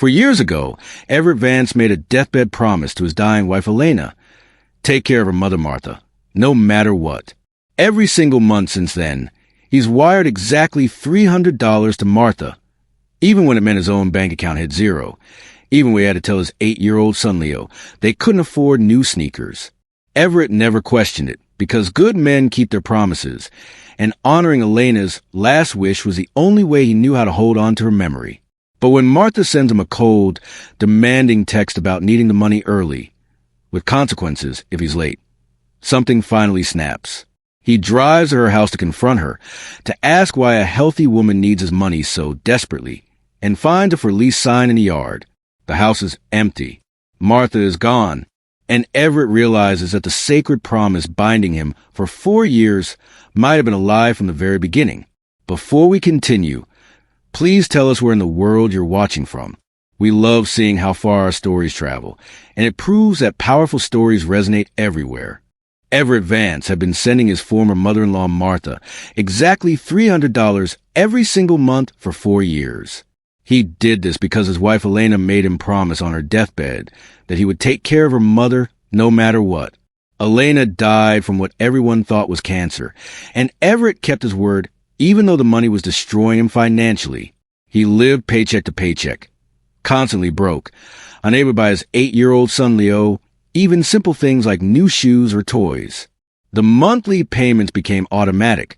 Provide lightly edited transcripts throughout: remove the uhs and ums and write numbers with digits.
For years ago, Everett Vance made a deathbed promise to his dying wife Elena. Take care of her mother Martha, no matter what. Every single month since then, he's wired exactly $300 to Martha, even when it meant his own bank account had zero. Even when he had to tell his 8-year-old son Leo they couldn't afford new sneakers. Everett never questioned it, because good men keep their promises, and honoring Elena's last wish was the only way he knew how to hold on to her memory. But when Martha sends him a cold, demanding text about needing the money early, with consequences if he's late, something finally snaps. He drives to her house to confront her, to ask why a healthy woman needs his money so desperately, and finds a for lease sign in the yard. The house is empty. Martha is gone. And Everett realizes that the sacred promise binding him for 4 years might have been a lie from the very beginning. Before we continue, please tell us where in the world you're watching from. We love seeing how far our stories travel, and it proves that powerful stories resonate everywhere. Everett Vance had been sending his former mother-in-law Martha exactly $300 every single month for 4 years. He did this because his wife Elena made him promise on her deathbed that he would take care of her mother no matter what. Elena died from what everyone thought was cancer, and Everett kept his word even though the money was destroying him financially. He lived paycheck to paycheck, constantly broke, unable to buy his 8-year-old son Leo even simple things like new shoes or toys. The monthly payments became automatic,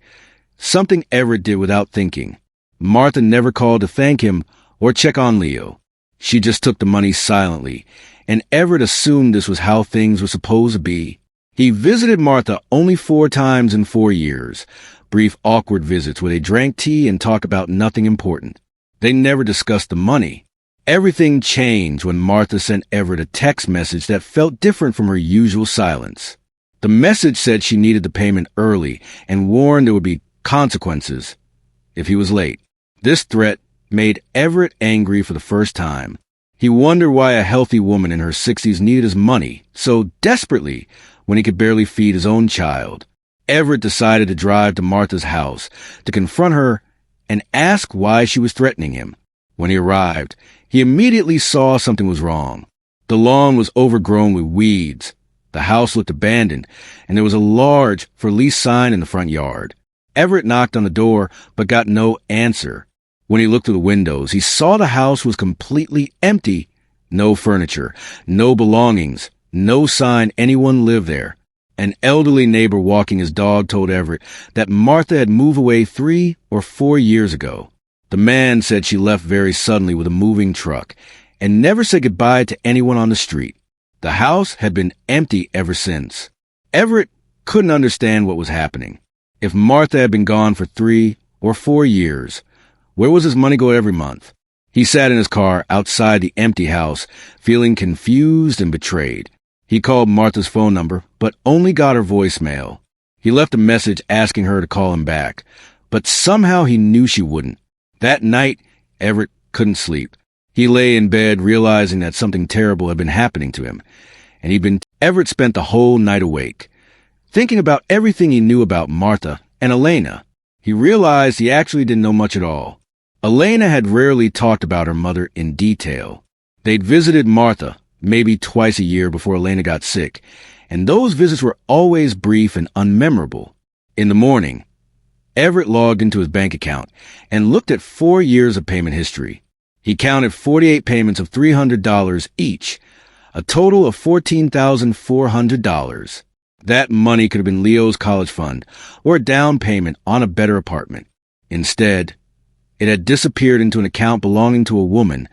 something Everett did without thinking. Martha never called to thank him or check on Leo. She just took the money silently, and Everett assumed this was how things were supposed to be. He visited Martha only 4 times in 4 years, brief awkward visits where they drank tea and talked about nothing important. They never discussed the money. Everything changed when Martha sent Everett a text message that felt different from her usual silence. The message said she needed the payment early and warned there would be consequences if he was late. This threat made Everett angry for the first time. He wondered why a healthy woman in her 60s needed his money so desperately when he could barely feed his own child. Everett decided to drive to Martha's house to confront her and ask why she was threatening him. When he arrived, he immediately saw something was wrong. The lawn was overgrown with weeds. The house looked abandoned, and there was a large for lease sign in the front yard. Everett knocked on the door, but got no answer. When he looked through the windows, he saw the house was completely empty. No furniture, no belongings, no sign anyone lived there. An elderly neighbor walking his dog told Everett that Martha had moved away 3 or 4 years ago. The man said she left very suddenly with a moving truck and never said goodbye to anyone on the street. The house had been empty ever since. Everett couldn't understand what was happening. If Martha had been gone for 3 or 4 years, where was his money go every month? He sat in his car outside the empty house, feeling confused and betrayed. He called Martha's phone number, but only got her voicemail. He left a message asking her to call him back, but somehow he knew she wouldn't. That night, Everett couldn't sleep. He lay in bed realizing that something terrible had been happening to him, and Everett spent the whole night awake, thinking about everything he knew about Martha and Elena. He realized he actually didn't know much at all. Elena had rarely talked about her mother in detail. They'd visited Martha maybe twice a year before Elena got sick, and those visits were always brief and unmemorable. In the morning, Everett logged into his bank account and looked at 4 years of payment history. He counted 48 payments of $300 each, a total of $14,400. That money could have been Leo's college fund or a down payment on a better apartment. Instead, it had disappeared into an account belonging to a woman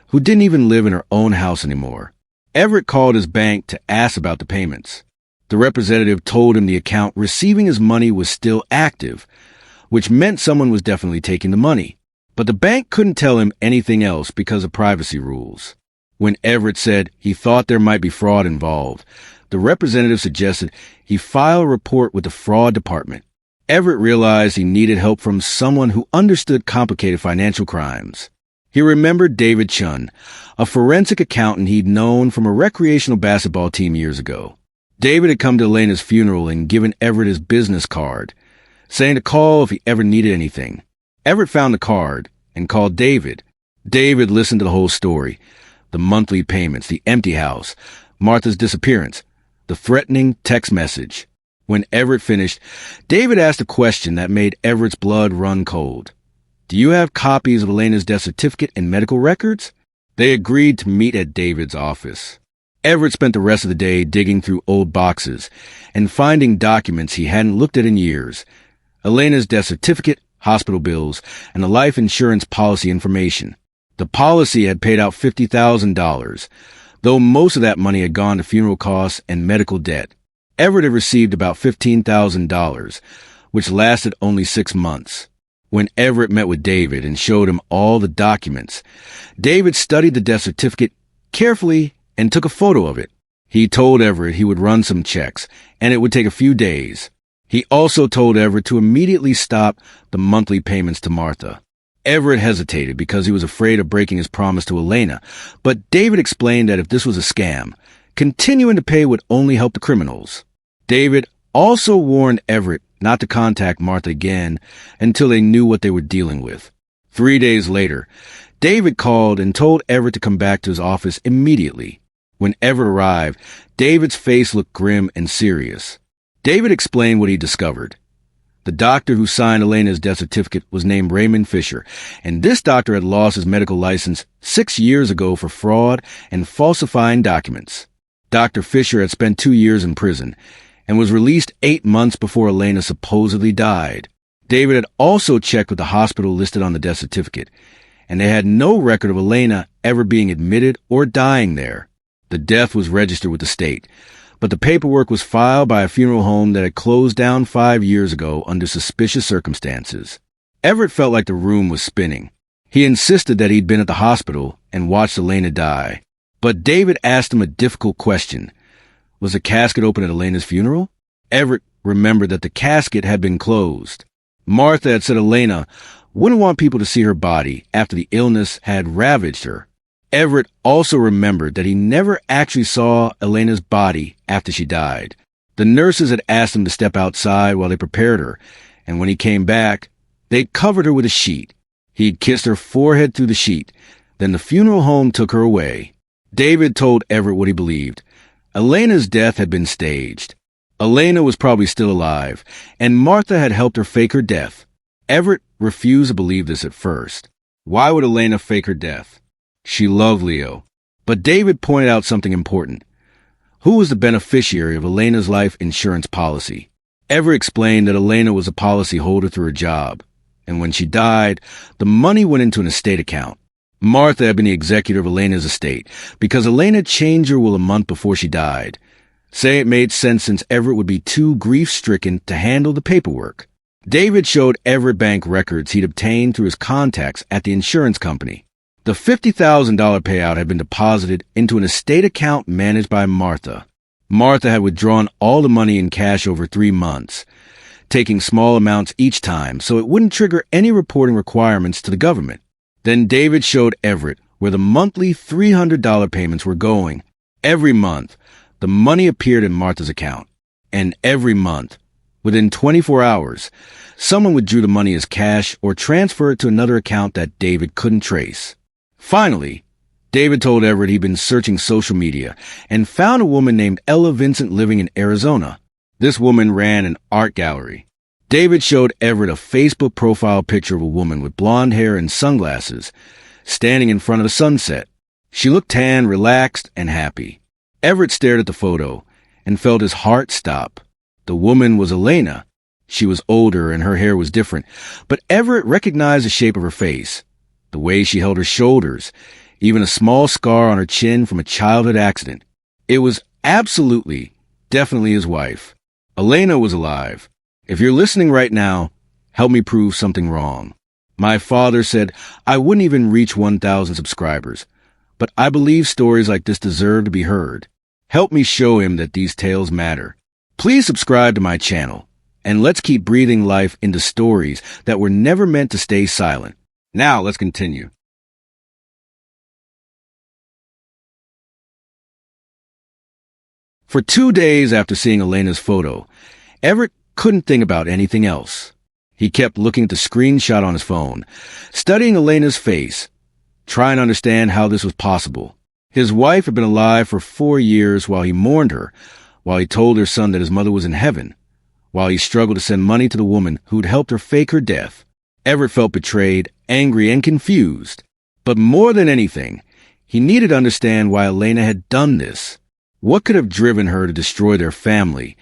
who didn't even live in her own house anymore. Everett called his bank to ask about the payments. The representative told him the account receiving his money was still active, which meant someone was definitely taking the money. But the bank couldn't tell him anything else because of privacy rules. When Everett said he thought there might be fraud involved, the representative suggested he file a report with the fraud department. Everett realized he needed help from someone who understood complicated financial crimes. He remembered David Chun, a forensic accountant he'd known from a recreational basketball team years ago. David had come to Elena's funeral and given Everett his business card, saying to call if he ever needed anything. Everett found the card and called David. David listened to the whole story. The monthly payments, the empty house, Martha's disappearance, the threatening text message. When Everett finished, David asked a question that made Everett's blood run cold. "Do you have copies of Elena's death certificate and medical records?" They agreed to meet at David's office. Everett spent the rest of the day digging through old boxes and finding documents he hadn't looked at in years. Elena's death certificate, hospital bills, and the life insurance policy information. The policy had paid out $50,000, though most of that money had gone to funeral costs and medical debt. Everett had received about $15,000, which lasted only 6 months. When Everett met with David and showed him all the documents, David studied the death certificate carefully and took a photo of it. He told Everett he would run some checks, and it would take a few days. He also told Everett to immediately stop the monthly payments to Martha. Everett hesitated because he was afraid of breaking his promise to Elena, but David explained that if this was a scam, continuing to pay would only help the criminals. David also warned Everett not to contact Martha again until they knew what they were dealing with. 3 days later, David called and told Everett to come back to his office immediately. When Everett arrived, David's face looked grim and serious. David explained what he discovered. The doctor who signed Elena's death certificate was named Raymond Fisher, and this doctor had lost his medical license 6 years ago for fraud and falsifying documents. Dr. Fisher had spent 2 years in prison and was released 8 months before Elena supposedly died. David had also checked with the hospital listed on the death certificate, and they had no record of Elena ever being admitted or dying there. The death was registered with the state, but the paperwork was filed by a funeral home that had closed down 5 years ago under suspicious circumstances. Everett felt like the room was spinning. He insisted that he'd been at the hospital and watched Elena die. But David asked him a difficult question. Was the casket open at Elena's funeral? Everett remembered that the casket had been closed. Martha had said Elena wouldn't want people to see her body after the illness had ravaged her. Everett also remembered that he never actually saw Elena's body after she died. The nurses had asked him to step outside while they prepared her, and when he came back, they covered her with a sheet. He'd kissed her forehead through the sheet. Then the funeral home took her away. David told Everett what he believed. Elena's death had been staged. Elena was probably still alive, and Martha had helped her fake her death. Everett refused to believe this at first. Why would Elena fake her death? She loved Leo. But David pointed out something important. Who was the beneficiary of Elena's life insurance policy? Everett explained that Elena was a policy holder through her job, and when she died, the money went into an estate account. Martha had been the executor of Elena's estate because Elena changed her will a month before she died. Say it made sense since Everett would be too grief-stricken to handle the paperwork. David showed Everett bank records he'd obtained through his contacts at the insurance company. The $50,000 payout had been deposited into an estate account managed by Martha. Martha had withdrawn all the money in cash over 3 months, taking small amounts each time so it wouldn't trigger any reporting requirements to the government. Then David showed Everett where the monthly $300 payments were going. Every month, the money appeared in Martha's account. And every month, within 24 hours, someone withdrew the money as cash or transferred it to another account that David couldn't trace. Finally, David told Everett he'd been searching social media and found a woman named Ella Vincent living in Arizona. This woman ran an art gallery. David showed Everett a Facebook profile picture of a woman with blonde hair and sunglasses standing in front of the sunset. She looked tan, relaxed, and happy. Everett stared at the photo and felt his heart stop. The woman was Elena. She was older and her hair was different, but Everett recognized the shape of her face, the way she held her shoulders, even a small scar on her chin from a childhood accident. It was absolutely, definitely his wife. Elena was alive. If you're listening right now, help me prove something wrong. My father said I wouldn't even reach 1,000 subscribers, but I believe stories like this deserve to be heard. Help me show him that these tales matter. Please subscribe to my channel, and let's keep breathing life into stories that were never meant to stay silent. Now let's continue. For 2 days after seeing Elena's photo, Everett couldn't think about anything else. He kept looking at the screenshot on his phone, studying Elena's face. trying to understand how this was possible. His wife had been alive for 4 years while he mourned her, while he told her son that his mother was in heaven, while he struggled to send money to the woman who'd helped her fake her death. Everett felt betrayed, angry, and confused. But more than anything, he needed to understand why Elena had done this. What could have driven her to destroy their family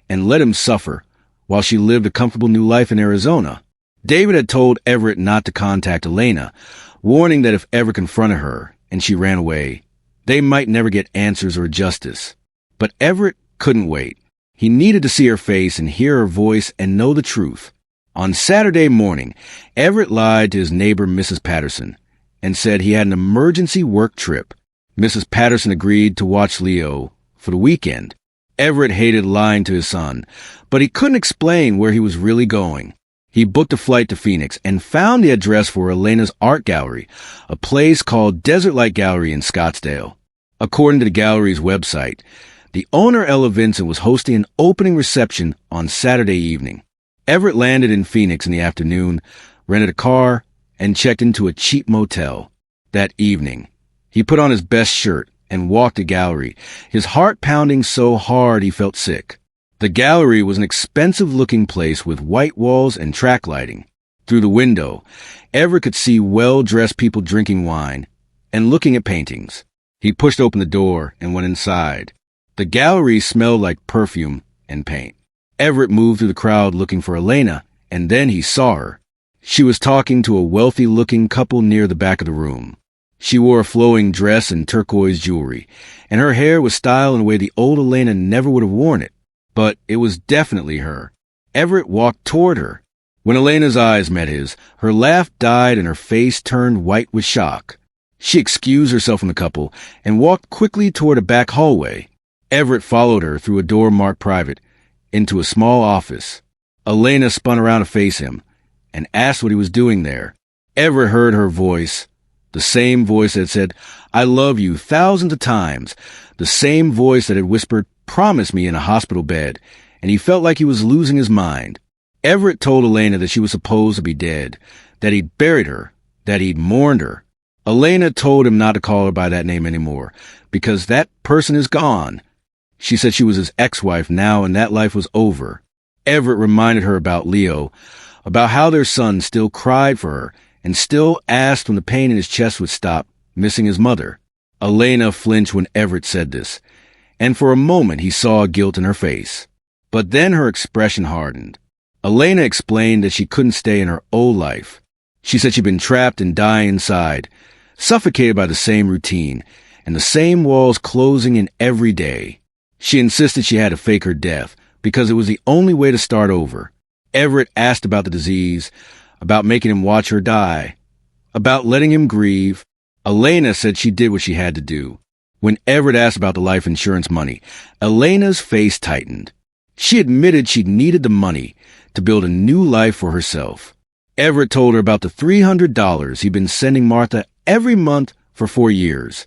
and let him suffer while she lived a comfortable new life in Arizona? David had told Everett not to contact Elena, warning that if Everett confronted her and she ran away, they might never get answers or justice. But Everett couldn't wait. He needed to see her face and hear her voice and know the truth. On Saturday morning, Everett lied to his neighbor, Mrs. Patterson, and said he had an emergency work trip. Mrs. Patterson agreed to watch Leo for the weekend. Everett hated lying to his son, but he couldn't explain where he was really going. He booked a flight to Phoenix and found the address for Elena's art gallery, a place called Desert Light Gallery in Scottsdale. According to the gallery's website, the owner, Ella Vincent, was hosting an opening reception on Saturday evening. Everett landed in Phoenix in the afternoon, rented a car, and checked into a cheap motel. That evening, he put on his best shirt and walked the gallery, his heart pounding so hard he felt sick. The gallery was an expensive-looking place with white walls and track lighting. Through the window, Everett could see well-dressed people drinking wine and looking at paintings. He pushed open the door and went inside. The gallery smelled like perfume and paint. Everett moved through the crowd looking for Elena, and then he saw her. She was talking to a wealthy-looking couple near the back of the room. She wore a flowing dress and turquoise jewelry, and her hair was styled in a way the old Elena never would have worn it. But it was definitely her. Everett walked toward her. When Elena's eyes met his, her laugh died and her face turned white with shock. She excused herself from the couple and walked quickly toward a back hallway. Everett followed her through a door marked private into a small office. Elena spun around to face him and asked what he was doing there. Everett heard her voice, the same voice that said, "I love you," thousands of times, the same voice that had whispered, "Promise me," in a hospital bed, and he felt like he was losing his mind. Everett told Elena that she was supposed to be dead, that he'd buried her, that he'd mourned her. Elena told him not to call her by that name anymore, because that person is gone. She said she was his ex-wife now and that life was over. Everett reminded her about Leo, about how their son still cried for her and still asked when the pain in his chest would stop, missing his mother. Elena flinched when Everett said this, and for a moment he saw guilt in her face. But then her expression hardened. Elena explained that she couldn't stay in her old life. She said she'd been trapped and dying inside, suffocated by the same routine, and the same walls closing in every day. She insisted she had to fake her death, because it was the only way to start over. Everett asked about the disease, about making him watch her die, about letting him grieve. Elena said she did what she had to do. When Everett asked about the life insurance money, Elena's face tightened. She admitted she needed the money to build a new life for herself. Everett told her about the $300 he'd been sending Martha every month for 4 years.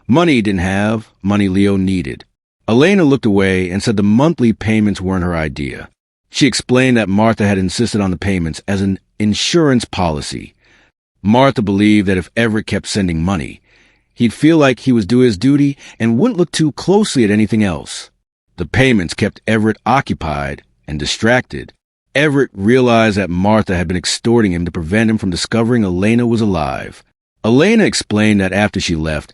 Money he didn't have, money Leo needed. Elena looked away and said the monthly payments weren't her idea. She explained that Martha had insisted on the payments as an insurance policy. Martha believed that if Everett kept sending money, he'd feel like he was doing his duty and wouldn't look too closely at anything else. The payments kept Everett occupied and distracted. Everett realized that Martha had been extorting him to prevent him from discovering Elena was alive. Elena explained that after she left,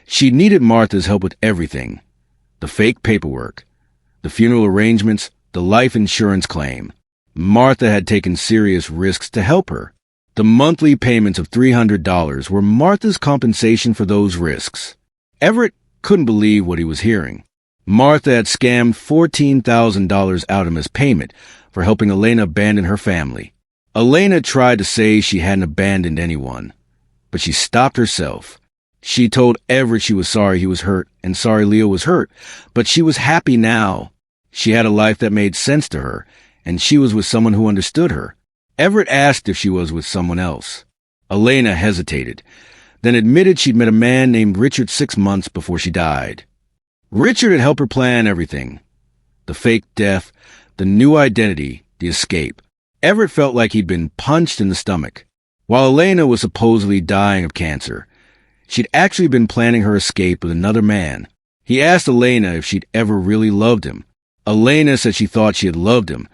she needed Martha's help with everything. The fake paperwork, the funeral arrangements, the life insurance claim. Martha had taken serious risks to help her. The monthly payments of $300 were Martha's compensation for those risks. Everett couldn't believe what he was hearing. Martha had scammed $14,000 out of him as payment for helping Elena abandon her family. Elena tried to say she hadn't abandoned anyone, but she stopped herself. She told Everett she was sorry he was hurt and sorry Leo was hurt, but she was happy now. She had a life that made sense to her, and she was with someone who understood her. Everett asked if she was with someone else. Elena hesitated, then admitted she'd met a man named Richard 6 months before she died. Richard had helped her plan everything. The fake death, the new identity, the escape. Everett felt like he'd been punched in the stomach. While Elena was supposedly dying of cancer, She'd actually been planning her escape with another man. He asked Elena if she'd ever really loved him. Elena said she thought she had loved him,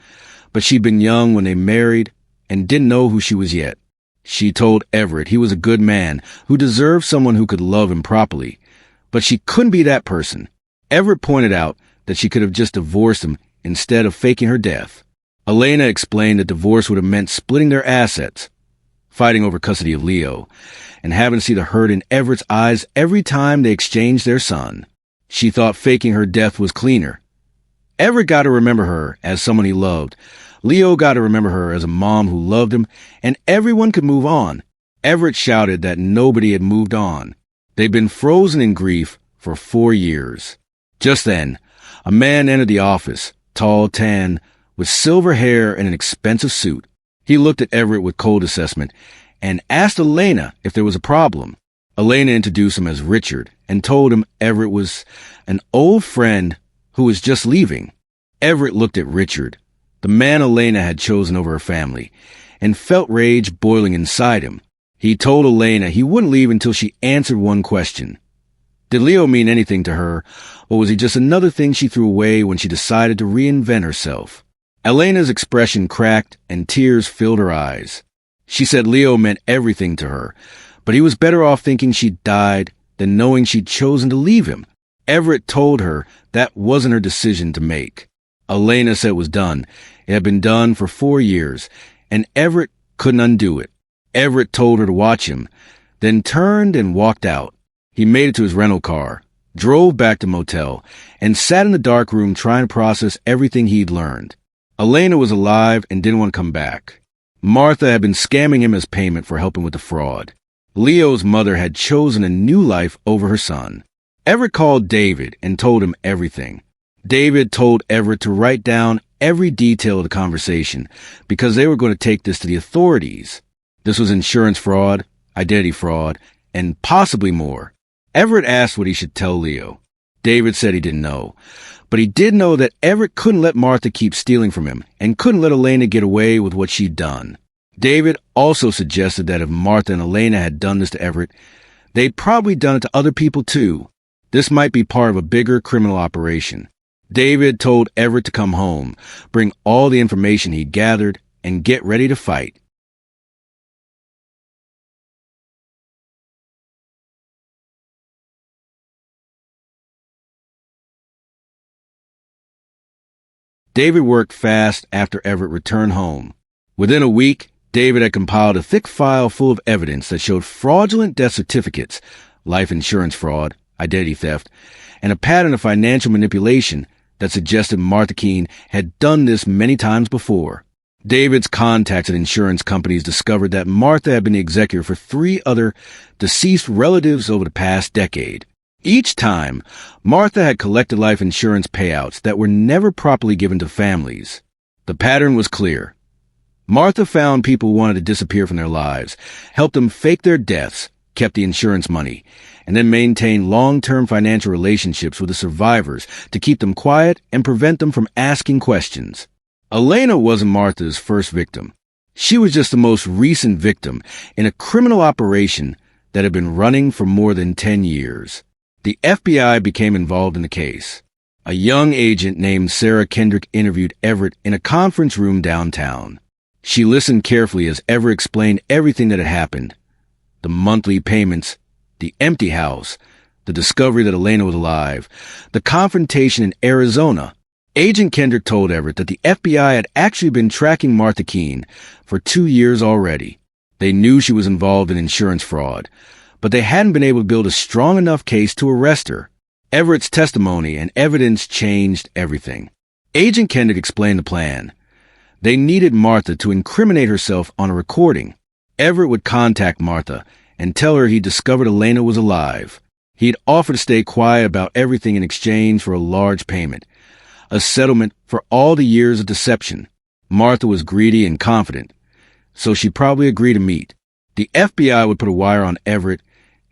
but she'd been young when they married and didn't know who she was yet. She told Everett he was a good man who deserved someone who could love him properly, but she couldn't be that person. Everett pointed out that she could have just divorced him instead of faking her death. Elena explained that divorce would have meant splitting their assets, fighting over custody of Leo, and having to see the hurt in Everett's eyes every time they exchanged their son. She thought faking her death was cleaner. Everett got to remember her as someone he loved. Leo got to remember her as a mom who loved him, and everyone could move on. Everett shouted that nobody had moved on. They'd been frozen in grief for 4 years. Just then, a man entered the office, tall, tan, with silver hair and an expensive suit. He looked at Everett with cold assessment and asked Elena if there was a problem. Elena introduced him as Richard and told him Everett was an old friend who was just leaving. Everett looked at Richard, the man Elena had chosen over her family, and felt rage boiling inside him. He told Elena he wouldn't leave until she answered one question. Did Leo mean anything to her, or was he just another thing she threw away when she decided to reinvent herself? Elena's expression cracked and tears filled her eyes. She said Leo meant everything to her, but he was better off thinking she'd died than knowing she'd chosen to leave him. Everett told her that wasn't her decision to make. Elena said it was done. It had been done for 4 years, and Everett couldn't undo it. Everett told her to watch him, then turned and walked out. He made it to his rental car, drove back to motel, and sat in the dark room trying to process everything he'd learned. Elena was alive and didn't want to come back. Martha had been scamming him as payment for helping with the fraud. Leo's mother had chosen a new life over her son. Everett called David and told him everything. David told Everett to write down every detail of the conversation because they were going to take this to the authorities. This was insurance fraud, identity fraud, and possibly more. Everett asked what he should tell Leo. David said he didn't know, but he did know that Everett couldn't let Martha keep stealing from him and couldn't let Elena get away with what she'd done. David also suggested that if Martha and Elena had done this to Everett, they'd probably done it to other people too. This might be part of a bigger criminal operation. David told Everett to come home, bring all the information he'd gathered, and get ready to fight. David worked fast after Everett returned home. Within a week, David had compiled a thick file full of evidence that showed fraudulent death certificates, life insurance fraud, identity theft, and a pattern of financial manipulation that suggested Martha Keene had done this many times before. David's contacts at insurance companies discovered that Martha had been the executor for 3 other deceased relatives over the past decade. Each time, Martha had collected life insurance payouts that were never properly given to families. The pattern was clear. Martha found people who wanted to disappear from their lives, helped them fake their deaths, kept the insurance money, and then maintained long-term financial relationships with the survivors to keep them quiet and prevent them from asking questions. Elena wasn't Martha's first victim. She was just the most recent victim in a criminal operation that had been running for more than 10 years. The FBI became involved in the case. A young agent named Sarah Kendrick interviewed Everett in a conference room downtown. She listened carefully as Everett explained everything that had happened. The monthly payments, the empty house, the discovery that Elena was alive, the confrontation in Arizona. Agent Kendrick told Everett that the FBI had actually been tracking Martha Keene for 2 years already. They knew she was involved in insurance fraud, but they hadn't been able to build a strong enough case to arrest her. Everett's testimony and evidence changed everything. Agent Kendrick explained the plan. They needed Martha to incriminate herself on a recording. Everett would contact Martha and tell her he discovered Elena was alive. He'd offer to stay quiet about everything in exchange for a large payment, a settlement for all the years of deception. Martha was greedy and confident, so she'd probably agree to meet. The FBI would put a wire on Everett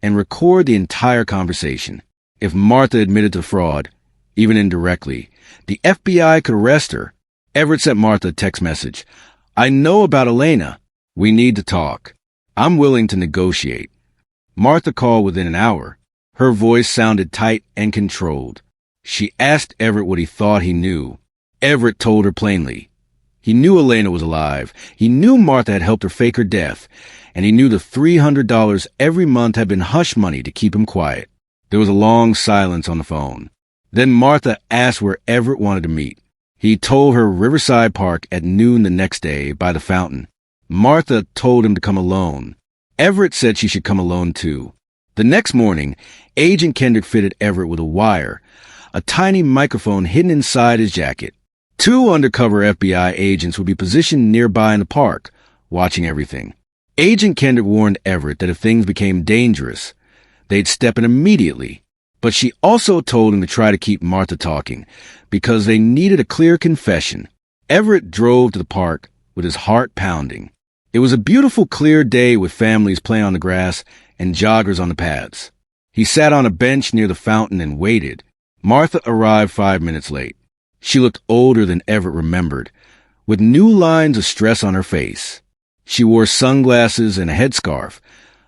and record the entire conversation. If Martha admitted to fraud, even indirectly, the FBI could arrest her. Everett sent Martha a text message. "I know about Elena. We need to talk. I'm willing to negotiate. Martha called within an hour. Her voice sounded tight and controlled. She asked Everett what he thought he knew. Everett told her plainly. He knew Elena was alive. He knew Martha had helped her fake her death. And he knew the $300 every month had been hush money to keep him quiet. There was a long silence on the phone. Then Martha asked where Everett wanted to meet. He told her Riverside Park at noon the next day by the fountain. Martha told him to come alone. Everett said she should come alone too. The next morning, Agent Kendrick fitted Everett with a wire, a tiny microphone hidden inside his jacket. 2 undercover FBI agents would be positioned nearby in the park, watching everything. Agent Kendrick warned Everett that if things became dangerous, they'd step in immediately. But she also told him to try to keep Martha talking, because they needed a clear confession. Everett drove to the park with his heart pounding. It was a beautiful, clear day with families playing on the grass and joggers on the paths. He sat on a bench near the fountain and waited. Martha arrived 5 minutes late. She looked older than Everett remembered, with new lines of stress on her face. She wore sunglasses and a headscarf,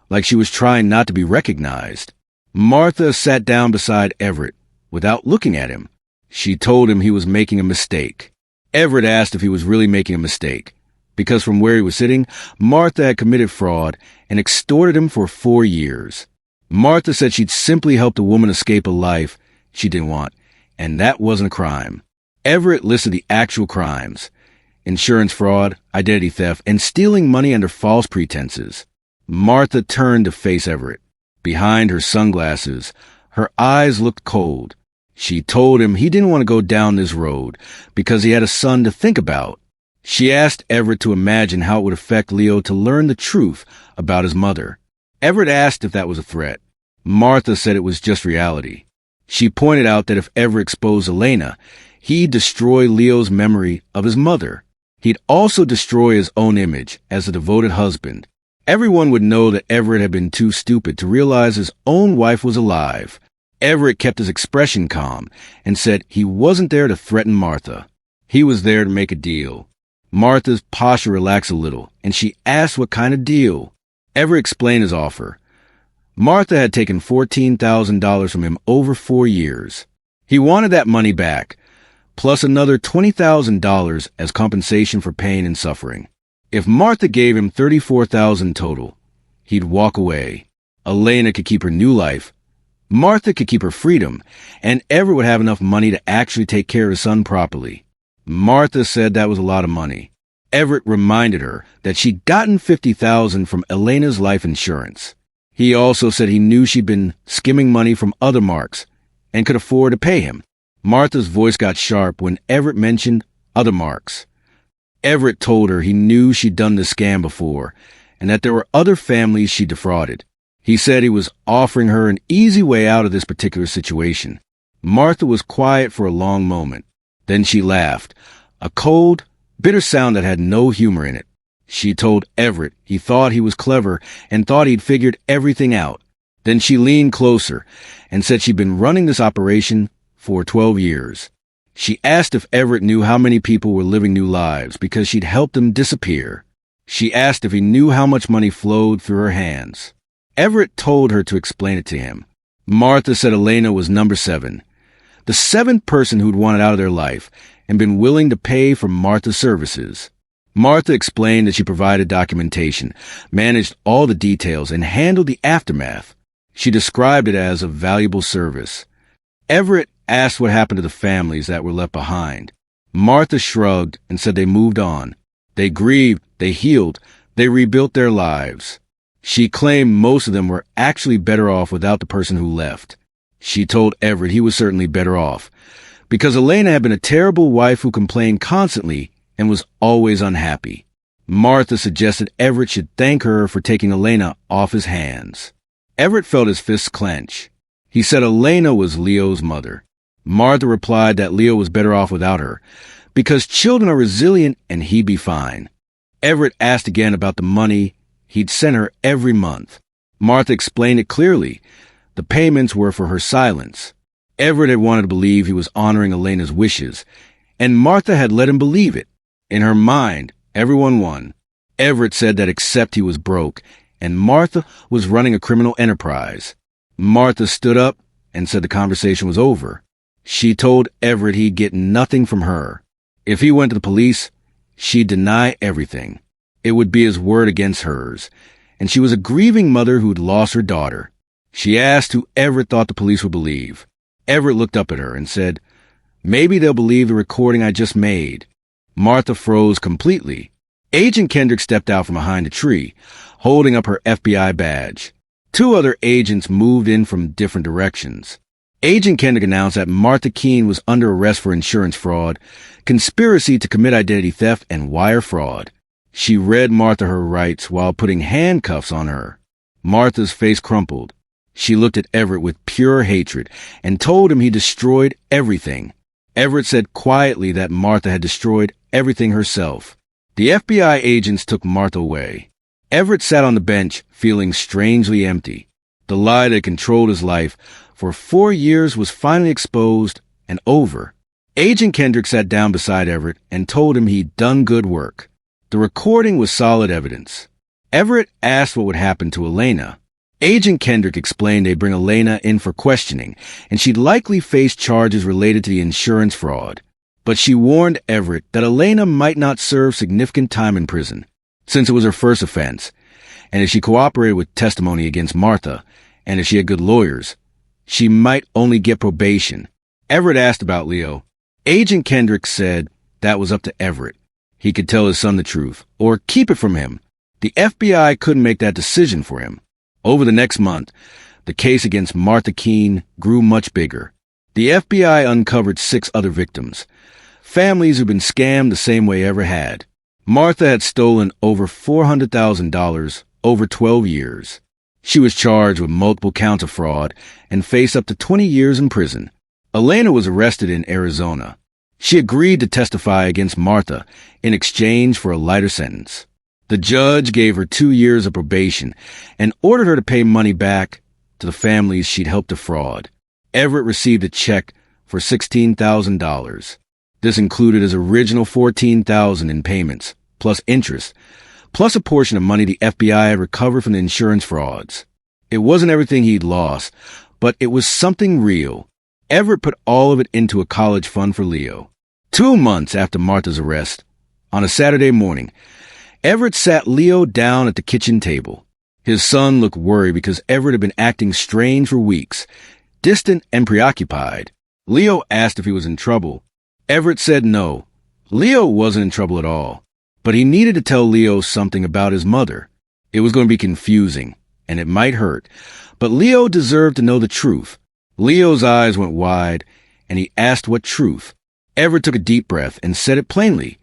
like she was trying not to be recognized. Martha sat down beside Everett without looking at him. She told him he was making a mistake. Everett asked if he was really making a mistake, because from where he was sitting, Martha had committed fraud and extorted him for 4 years. Martha said she'd simply helped a woman escape a life she didn't want, and that wasn't a crime. Everett listed the actual crimes: insurance fraud, identity theft, and stealing money under false pretenses. Martha turned to face Everett. Behind her sunglasses, her eyes looked cold. She told him he didn't want to go down this road because he had a son to think about. She asked Everett to imagine how it would affect Leo to learn the truth about his mother. Everett asked if that was a threat. Martha said it was just reality. She pointed out that if Everett exposed Elena, he'd destroy Leo's memory of his mother. He'd also destroy his own image as a devoted husband. Everyone would know that Everett had been too stupid to realize his own wife was alive. Everett kept his expression calm and said he wasn't there to threaten Martha. He was there to make a deal. Martha's posture relaxed a little, and she asked what kind of deal. Everett explained his offer. Martha had taken $14,000 from him over 4 years. He wanted that money back, plus another $20,000 as compensation for pain and suffering. If Martha gave him $34,000 total, he'd walk away. Elena could keep her new life. Martha could keep her freedom, and Everett would have enough money to actually take care of his son properly. Martha said that was a lot of money. Everett reminded her that she'd gotten $50,000 from Elena's life insurance. He also said he knew she'd been skimming money from other marks and could afford to pay him. Martha's voice got sharp when Everett mentioned other marks. Everett told her he knew she'd done this scam before and that there were other families she defrauded. He said he was offering her an easy way out of this particular situation. Martha was quiet for a long moment. Then she laughed, a cold, bitter sound that had no humor in it. She told Everett he thought he was clever and thought he'd figured everything out. Then she leaned closer and said she'd been running this operation for 12 years. She asked if Everett knew how many people were living new lives because she'd helped them disappear. She asked if he knew how much money flowed through her hands. Everett told her to explain it to him. Martha said Elena was number 7, the 7th person who'd wanted out of their life and been willing to pay for Martha's services. Martha explained that she provided documentation, managed all the details, and handled the aftermath. She described it as a valuable service. Everett asked what happened to the families that were left behind. Martha shrugged and said they moved on. They grieved, they healed, they rebuilt their lives. She claimed most of them were actually better off without the person who left. She told Everett he was certainly better off, because Elena had been a terrible wife who complained constantly and was always unhappy. Martha suggested Everett should thank her for taking Elena off his hands. Everett felt his fists clench. He said Elena was Leo's mother. Martha replied that Leo was better off without her, because children are resilient and he'd be fine. Everett asked again about the money he'd sent her every month. Martha explained it clearly. The payments were for her silence. Everett had wanted to believe he was honoring Elena's wishes, and Martha had let him believe it. In her mind, everyone won. Everett said that except he was broke, and Martha was running a criminal enterprise. Martha stood up and said the conversation was over. She told Everett he'd get nothing from her. If he went to the police, she'd deny everything. It would be his word against hers, and she was a grieving mother who'd lost her daughter. She asked who Everett thought the police would believe. Everett looked up at her and said, "Maybe they'll believe the recording I just made." Martha froze completely. Agent Kendrick stepped out from behind a tree, holding up her FBI badge. Two other agents moved in from different directions. Agent Kendrick announced that Martha Keene was under arrest for insurance fraud, conspiracy to commit identity theft, and wire fraud. She read Martha her rights while putting handcuffs on her. Martha's face crumpled. She looked at Everett with pure hatred and told him he destroyed everything. Everett said quietly that Martha had destroyed everything herself. The FBI agents took Martha away. Everett sat on the bench, feeling strangely empty. The lie that controlled his life for 4 years was finally exposed and over. Agent Kendrick sat down beside Everett and told him he'd done good work. The recording was solid evidence. Everett asked what would happen to Elena. Agent Kendrick explained they'd bring Elena in for questioning, and she'd likely face charges related to the insurance fraud. But she warned Everett that Elena might not serve significant time in prison, since it was her first offense, and if she cooperated with testimony against Martha, and if she had good lawyers, she might only get probation. Everett asked about Leo. Agent Kendrick said that was up to Everett. He could tell his son the truth, or keep it from him. The FBI couldn't make that decision for him. Over the next month, the case against Martha Keene grew much bigger. The FBI uncovered 6 other victims, families who'd been scammed the same way Everett had. Martha had stolen over $400,000 over 12 years. She was charged with multiple counts of fraud and faced up to 20 years in prison. Elena was arrested in Arizona. She agreed to testify against Martha in exchange for a lighter sentence. The judge gave her 2 years of probation and ordered her to pay money back to the families she'd helped defraud. Everett received a check for $16,000. This included his original $14,000 in payments, plus interest, plus a portion of money the FBI had recovered from the insurance frauds. It wasn't everything he'd lost, but it was something real. Everett put all of it into a college fund for Leo. 2 months after Martha's arrest, on a Saturday morning, Everett sat Leo down at the kitchen table. His son looked worried because Everett had been acting strange for weeks, distant and preoccupied. Leo asked if he was in trouble. Everett said no. Leo wasn't in trouble at all, but he needed to tell Leo something about his mother. It was going to be confusing, and it might hurt, but Leo deserved to know the truth. Leo's eyes went wide, and he asked what truth. Everett took a deep breath and said it plainly.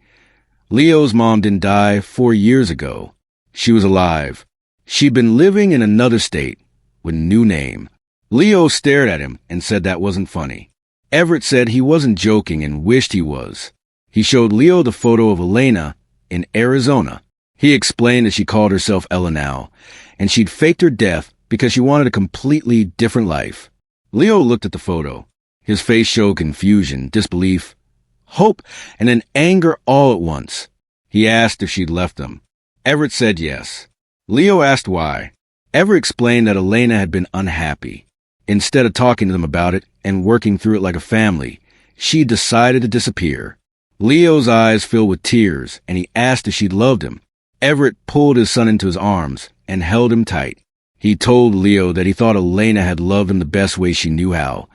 Leo's mom didn't die 4 years ago. She was alive. She'd been living in another state with a new name. Leo stared at him and said that wasn't funny. Everett said he wasn't joking and wished he was. He showed Leo the photo of Elena in Arizona. He explained that she called herself Ella now, and she'd faked her death because she wanted a completely different life. Leo looked at the photo. His face showed confusion, disbelief, hope, and then anger all at once. He asked if she'd left him. Everett said yes. Leo asked why. Everett explained that Elena had been unhappy. Instead of talking to them about it and working through it like a family, she decided to disappear. Leo's eyes filled with tears, and he asked if she'd loved him. Everett pulled his son into his arms and held him tight. He told Leo that he thought Elena had loved him the best way she knew how,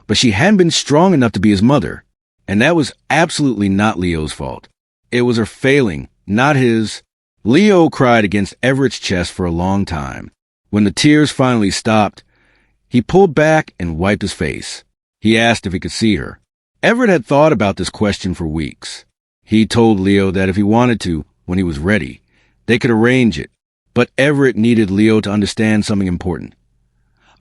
but she hadn't been strong enough to be his mother. And that was absolutely not Leo's fault. It was her failing, not his. Leo cried against Everett's chest for a long time. When the tears finally stopped, he pulled back and wiped his face. He asked if he could see her. Everett had thought about this question for weeks. He told Leo that if he wanted to, when he was ready, they could arrange it. But Everett needed Leo to understand something important.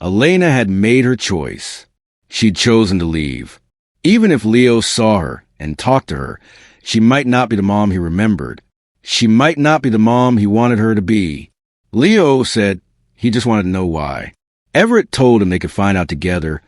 Elena had made her choice. She'd chosen to leave. Even if Leo saw her and talked to her, she might not be the mom he remembered. She might not be the mom he wanted her to be. Leo said he just wanted to know why. Everett told him they could find out together,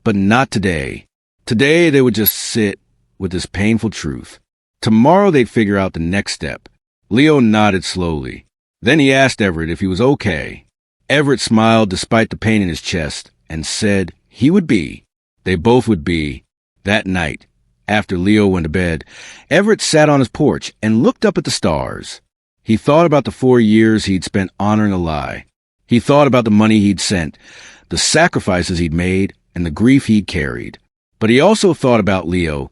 but not today. Today they would just sit with this painful truth. Tomorrow they'd figure out the next step. Leo nodded slowly. Then he asked Everett if he was okay. Everett smiled despite the pain in his chest and said he would be. They both would be. That night, after Leo went to bed, Everett sat on his porch and looked up at the stars. He thought about the 4 years he'd spent honoring a lie. He thought about the money he'd sent, the sacrifices he'd made, and the grief he'd carried. But he also thought about Leo,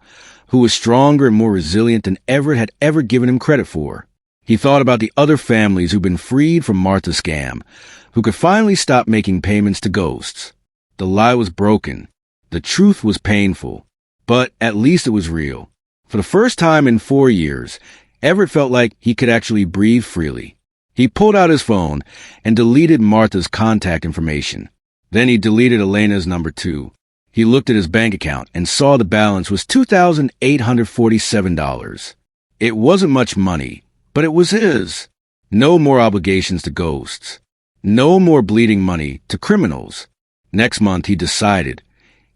who was stronger and more resilient than Everett had ever given him credit for. He thought about the other families who'd been freed from Martha's scam, who could finally stop making payments to ghosts. The lie was broken. The truth was painful. But at least it was real. For the first time in 4 years, Everett felt like he could actually breathe freely. He pulled out his phone and deleted Martha's contact information. Then he deleted Elena's number too. He looked at his bank account and saw the balance was $2,847. It wasn't much money, but it was his. No more obligations to ghosts. No more bleeding money to criminals. Next month, he decided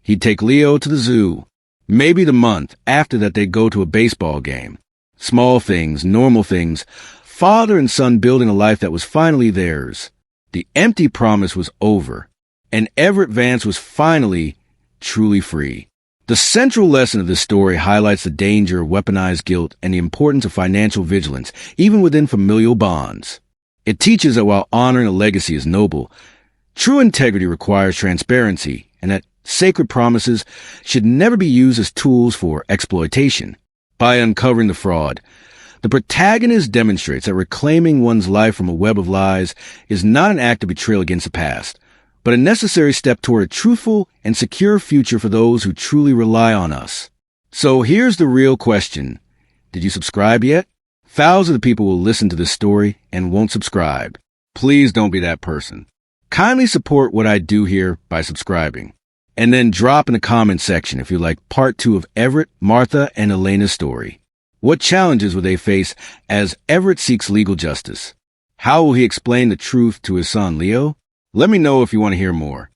he'd take Leo to the zoo. Maybe the month after that they'd go to a baseball game. Small things, normal things, father and son building a life that was finally theirs. The empty promise was over, and Everett Vance was finally truly free. The central lesson of this story highlights the danger of weaponized guilt and the importance of financial vigilance, even within familial bonds. It teaches that while honoring a legacy is noble, true integrity requires transparency, and that sacred promises should never be used as tools for exploitation. By uncovering the fraud, the protagonist demonstrates that reclaiming one's life from a web of lies is not an act of betrayal against the past, but a necessary step toward a truthful and secure future for those who truly rely on us. So here's the real question. Did you subscribe yet? Thousands of people will listen to this story and won't subscribe. Please don't be that person. Kindly support what I do here by subscribing. And then drop in the comment section if you like part 2 of Everett, Martha, and Elena's story. What challenges will they face as Everett seeks legal justice? How will he explain the truth to his son, Leo? Let me know if you want to hear more.